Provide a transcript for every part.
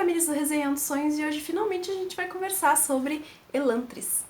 Tamires do Resenhando Sonhos, e hoje finalmente a gente vai conversar sobre Elantris.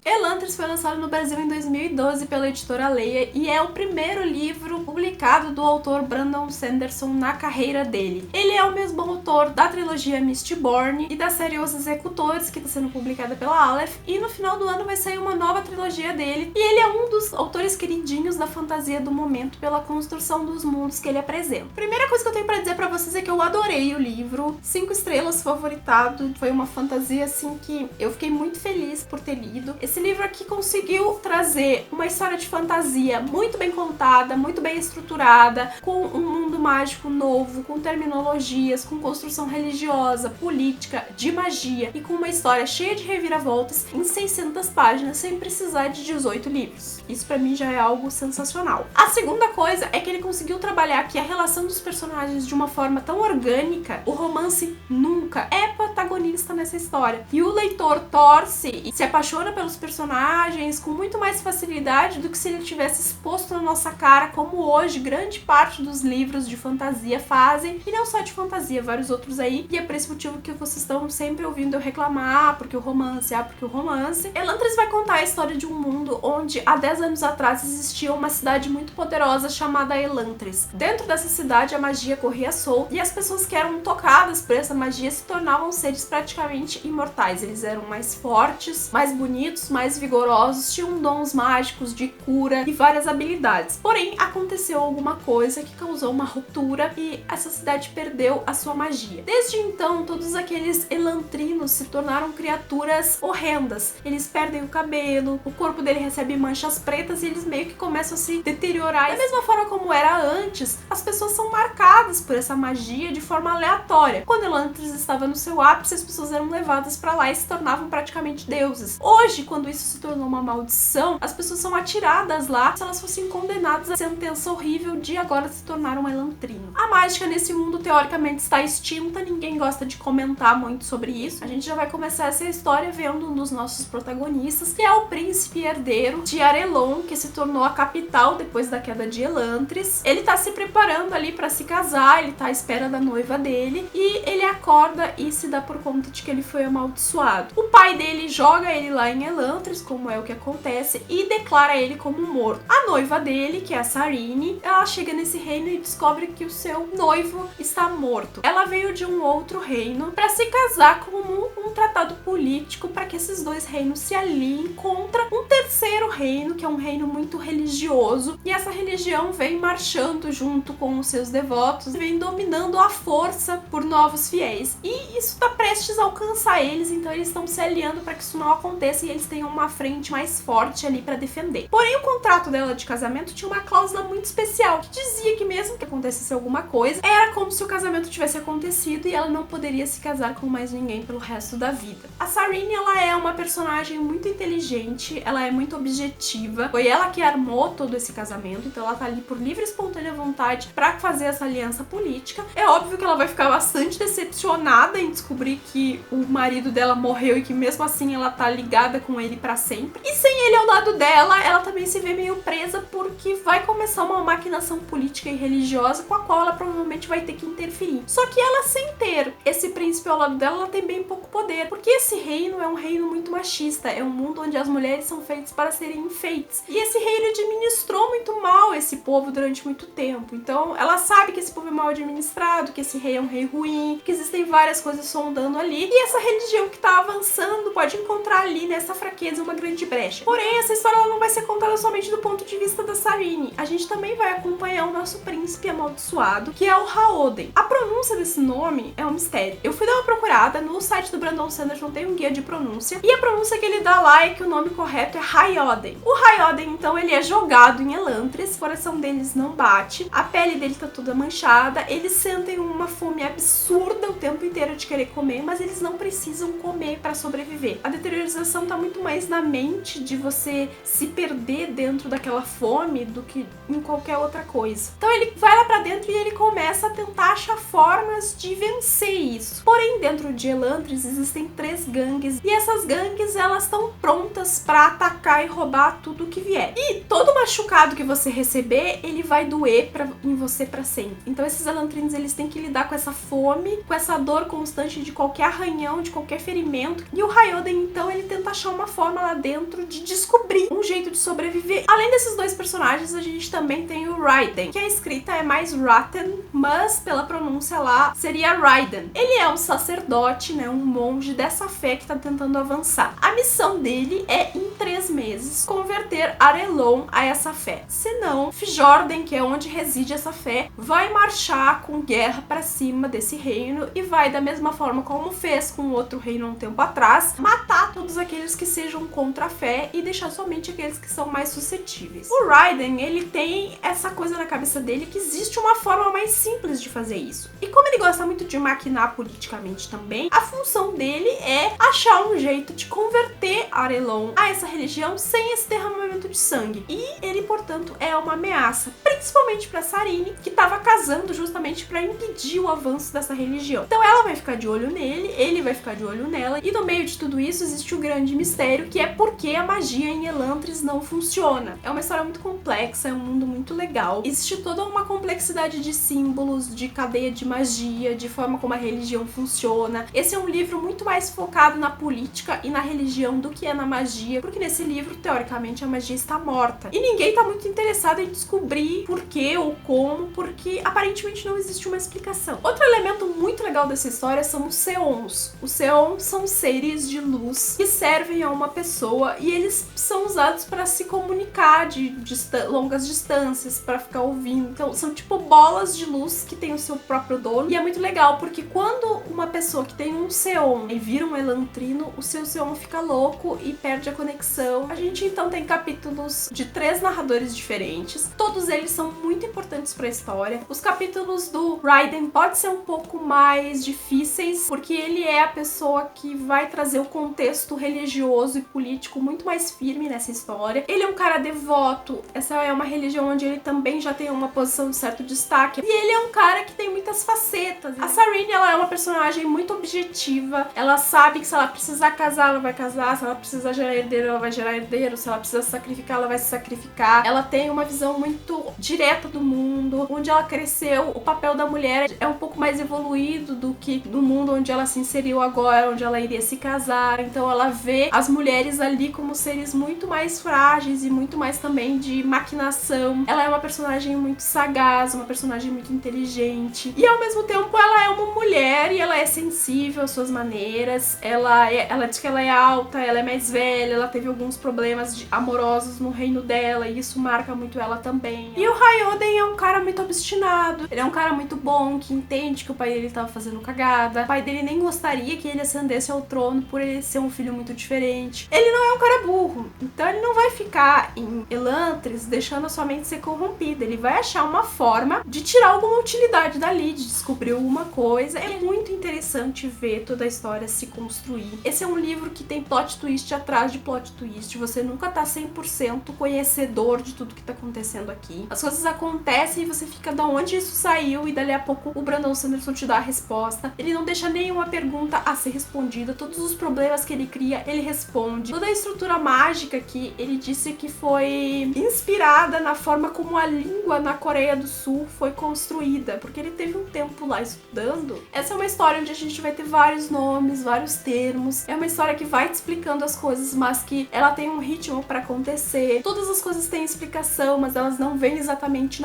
Elantris foi lançado no Brasil em 2012 pela editora Leia e é o primeiro livro publicado do autor Brandon Sanderson na carreira dele. Ele é o mesmo autor da trilogia Mistborn e da série Os Executores, que está sendo publicada pela Aleph, e no final do ano vai sair uma nova trilogia dele, e ele é um dos autores queridinhos da fantasia do momento pela construção dos mundos que ele apresenta. Primeira coisa que eu tenho pra dizer pra vocês é que eu adorei o livro, 5 estrelas, favoritado, foi uma fantasia assim que eu fiquei muito feliz por ter lido. Esse livro aqui conseguiu trazer uma história de fantasia muito bem contada, muito bem estruturada, com um mundo mágico novo, com terminologias, com construção religiosa, política, de magia e com uma história cheia de reviravoltas em 600 páginas sem precisar de 18 livros. Isso pra mim já é algo sensacional. A segunda coisa é que ele conseguiu trabalhar aqui a relação dos personagens de uma forma tão orgânica. O romance nunca é protagonista nessa história. E o leitor torce e se apaixona pelos personagens com muito mais facilidade do que se ele tivesse exposto na nossa cara, como hoje grande parte dos livros de fantasia fazem, e não só de fantasia, vários outros aí, e é por esse motivo que vocês estão sempre ouvindo eu reclamar, porque o romance, porque o romance. Elantris vai contar a história de um mundo onde há 10 anos atrás existia uma cidade muito poderosa chamada Elantris. Dentro dessa cidade a magia corria solta e as pessoas que eram tocadas por essa magia se tornavam seres praticamente imortais. Eles eram mais fortes, mais bonitos, mais vigorosos, tinham dons mágicos de cura e várias habilidades. Porém, aconteceu alguma coisa que causou uma ruptura e essa cidade perdeu a sua magia. Desde então, todos aqueles elantrinos se tornaram criaturas horrendas. Eles perdem o cabelo, o corpo dele recebe manchas pretas e eles meio que começam a se deteriorar. Da mesma forma como era antes, as pessoas são marcadas por essa magia de forma aleatória. Quando Elantris estava no seu ápice, as pessoas eram levadas pra lá e se tornavam praticamente deuses. Hoje, quando isso se tornou uma maldição, as pessoas são atiradas lá se elas fossem condenadas à sentença horrível de agora se tornar um elantrino. A mágica nesse mundo teoricamente está extinta, ninguém gosta de comentar muito sobre isso. A gente já vai começar essa história vendo um dos nossos protagonistas, que é o príncipe herdeiro de Arelon, que se tornou a capital depois da queda de Elantris. Ele tá se preparando ali pra se casar, ele tá à espera da noiva dele, e ele acorda e se dá por conta de que ele foi amaldiçoado. O pai dele joga ele lá em Elantris, como é o que acontece, e declara ele como morto. A noiva dele, que é a Sarene, ela chega nesse reino e descobre que o seu noivo está morto. Ela veio de um outro reino pra se casar como um tratado político para que esses dois reinos se aliem contra um terceiro reino, que é um reino muito religioso, e essa religião vem marchando junto com os seus devotos, vem dominando à força por novos fiéis, e isso tá prestes a alcançar eles, então eles estão se aliando para que isso não aconteça e eles tenham uma frente mais forte ali para defender. Porém, o contrato dela de casamento tinha uma cláusula muito especial, que dizia que mesmo que acontecesse alguma coisa, era como se o casamento tivesse acontecido e ela não poderia se casar com mais ninguém pelo resto da vida. A Sarene, ela é uma personagem muito inteligente, ela é muito objetiva, foi ela que armou todo esse casamento, então ela tá ali por livre e espontânea vontade pra fazer essa aliança política. É óbvio que ela vai ficar bastante decepcionada em descobrir que o marido dela morreu e que mesmo assim ela tá ligada com ele pra sempre. E sem ele ao lado dela, ela também se vê meio presa porque vai começar uma maquinação política e religiosa com a qual ela provavelmente vai ter que interferir. Só que ela, sem ter esse príncipe ao lado dela, ela tem bem pouco poder, porque esse reino é um reino muito machista, é um mundo onde as mulheres são feitas para serem enfeites. E esse reino administrou muito mal esse povo durante muito tempo. Então ela sabe que esse povo é mal administrado, que esse rei é um rei ruim, que existem várias coisas sondando ali, e essa religião que tá avançando pode encontrar ali nessa fraqueza uma grande brecha. Porém, essa história ela não vai ser contada somente do ponto de vista da Sarene. A gente também vai acompanhar o nosso príncipe amaldiçoado, que é o Haoden. A pronúncia desse nome é um mistério. Eu fui dar uma procurada no site do Brandon Sanderson, tem um guia de pronúncia, e a pronúncia que ele dá lá é que o nome correto é Haioden. O Haioden, então, ele é jogado em Elantris, o coração deles não bate, a pele dele tá toda manchada, eles sentem uma fome absurda o tempo inteiro de querer comer, mas eles não precisam comer para sobreviver. A deteriorização tá muito mais na mente de você se perder dentro daquela fome do que em qualquer outra coisa. Então ele vai lá pra dentro e ele começa a tentar achar formas de vencer isso. Porém, dentro de Elantris existem 3 gangues e essas gangues, elas estão prontas pra atacar e roubar tudo que vier. E todo machucado que você receber, ele vai doer em você pra sempre. Então esses Elantrins, eles têm que lidar com essa fome, com essa dor constante de qualquer arranhão, de qualquer ferimento. E o Raioden, então, ele tenta achar uma forma lá dentro de descobrir um jeito de sobreviver. Além desses 2 personagens, a gente também tem o Raiden, que a escrita é mais Ratten, mas pela pronúncia lá seria Raiden. Ele é um sacerdote, né, um monge dessa fé que tá tentando avançar. A missão dele é, em 3 meses, converter Arelon a essa fé. Senão, Fjorden, que é onde reside essa fé, vai marchar com guerra pra cima desse reino e vai, da mesma forma como fez com outro reino um tempo atrás, matar todos aqueles que sejam contra a fé e deixar somente aqueles que são mais suscetíveis. O Raiden, ele tem essa coisa na cabeça dele que existe uma forma mais simples de fazer isso. E como ele gosta muito de maquinar politicamente também, a função dele é achar um jeito de converter Arelon a essa religião sem esse derramamento de sangue. E ele, portanto, é uma ameaça, principalmente para Sarine, que estava casando justamente para impedir o avanço dessa religião. Então ela vai ficar de olho nele, ele vai ficar de olho nela, e no meio de tudo isso existe o grande mistério, que é por que a magia em Elantris não funciona. É uma história muito complexa, é um mundo muito legal. Existe toda uma complexidade de símbolos, de cadeia de magia, de forma como a religião funciona. Esse é um livro muito mais focado na política e na religião do que é na magia, porque nesse livro, teoricamente, a magia está morta. E ninguém está muito interessado em descobrir por que ou como, porque aparentemente não existe uma explicação. Outro elemento muito legal dessa história são os Seons. Os Seons são seres de luz que servem a uma pessoa e eles são usados para se comunicar de longas distâncias, para ficar ouvindo. Então são tipo bolas de luz que tem o seu próprio dono. E é muito legal porque quando uma pessoa que tem um Seon e vira um Elantrino, o seu Seon fica louco e perde a conexão. A gente então tem capítulos de 3 narradores diferentes. Todos eles são muito importantes para a história. Os capítulos do Raiden pode ser um pouco mais difíceis porque ele é a pessoa que vai trazer o contexto religioso e político muito mais firme nessa história. Ele é um cara devoto. Essa é uma religião onde ele também já tem uma posição de certo destaque. E ele é um cara que tem muitas facetas. A Sarine, ela é uma personagem muito objetiva. Ela sabe que se ela precisar casar, ela vai casar. Se ela precisar gerar herdeiro, ela vai gerar herdeiro. Se ela precisa se sacrificar, ela vai se sacrificar. Ela tem uma visão muito direta do mundo. Onde ela cresceu, o papel da mulher é um pouco mais evoluído do que no mundo onde ela se inseriu agora, onde ela iria se casar. Então ela vê as mulheres ali como seres muito mais frágeis e muito mais também de maquinação. Ela é uma personagem muito sagaz, uma personagem muito inteligente. E ao mesmo tempo ela é uma mulher e ela é sensível às suas maneiras. Ela diz que ela é alta, ela é mais velha, ela teve alguns problemas amorosos no reino dela e isso marca muito ela também. E o Raioden é um cara muito obstinado. Ele é um cara muito bom, que entende que o pai dele tava fazendo cagada. O pai dele nem gostaria que ele ascendesse ao trono por ele ser um filho muito diferente. Ele não é um cara burro, então ele não vai ficar em Elantris deixando a sua mente ser corrompida. Ele vai achar uma forma de tirar alguma utilidade dali, de descobrir alguma coisa. É muito interessante ver toda a história se construir. Esse é um livro que tem plot twist atrás de plot twist. Você nunca tá 100% conhecedor de tudo que tá acontecendo aqui. As coisas acontecem e você fica da onde isso saiu e dali a pouco o Brandon Sanderson te dá a resposta. Ele não deixa nenhuma pergunta a ser respondida. Todos os problemas que ele cria, ele responde. Toda a estrutura mágica aqui, ele disse que foi inspirada na forma como a língua na Coreia do Sul foi construída, porque ele teve um tempo lá estudando. Essa é uma história onde a gente vai ter vários nomes, vários termos. É uma história que vai te explicando as coisas, mas que ela tem um ritmo pra acontecer. Todas as coisas têm explicação, mas elas não vêm exatamente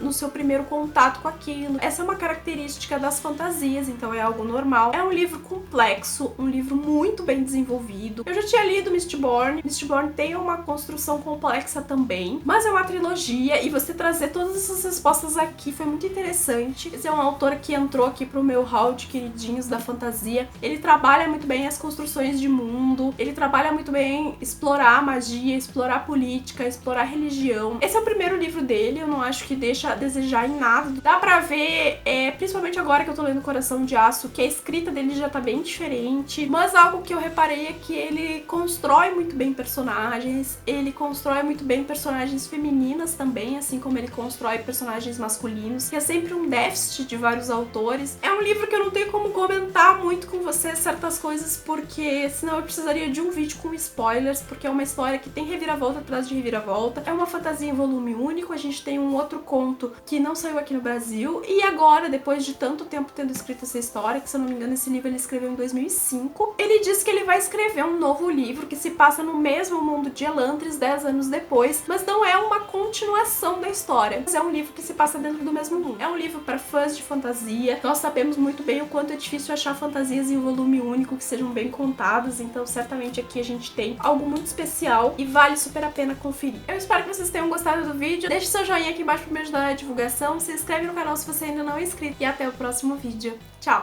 no seu primeiro contato com aquilo. Essa é uma característica das fantasias, então é algo normal. É um livro complexo, um livro muito bem desenvolvido. Eu já tinha lido Mistborn. Mistborn tem uma construção complexa também, mas é uma trilogia e você trazer todas essas respostas aqui foi muito interessante. Esse é um autor que entrou aqui pro meu hall de queridinhos da fantasia. Ele trabalha muito bem as construções de mundo, ele trabalha muito bem explorar magia, explorar política, explorar religião. Esse é o primeiro livro dele, eu não acho que deixa a desejar em nada. Dá pra ver, principalmente agora que eu tô lendo Coração de Aço, que a escrita dele já tá bem diferente, mas algo que eu reparei é que ele ele constrói muito bem personagens, ele constrói muito bem personagens femininas também, assim como ele constrói personagens masculinos, que é sempre um déficit de vários autores. É um livro que eu não tenho como comentar muito com você certas coisas, porque senão eu precisaria de um vídeo com spoilers, porque é uma história que tem reviravolta atrás de reviravolta. É uma fantasia em volume único, a gente tem um outro conto que não saiu aqui no Brasil, e agora, depois de tanto tempo tendo escrito essa história, que se eu não me engano esse livro ele escreveu em 2005, ele diz que ele vai escrever um novo livro que se passa no mesmo mundo de Elantris 10 anos depois, mas não é uma continuação da história, mas é um livro que se passa dentro do mesmo mundo. É um livro para fãs de fantasia. Nós sabemos muito bem o quanto é difícil achar fantasias em volume único que sejam bem contadas, então certamente aqui a gente tem algo muito especial e vale super a pena conferir. Eu espero que vocês tenham gostado do vídeo, deixe seu joinha aqui embaixo para me ajudar na divulgação, se inscreve no canal se você ainda não é inscrito e até o próximo vídeo. Tchau!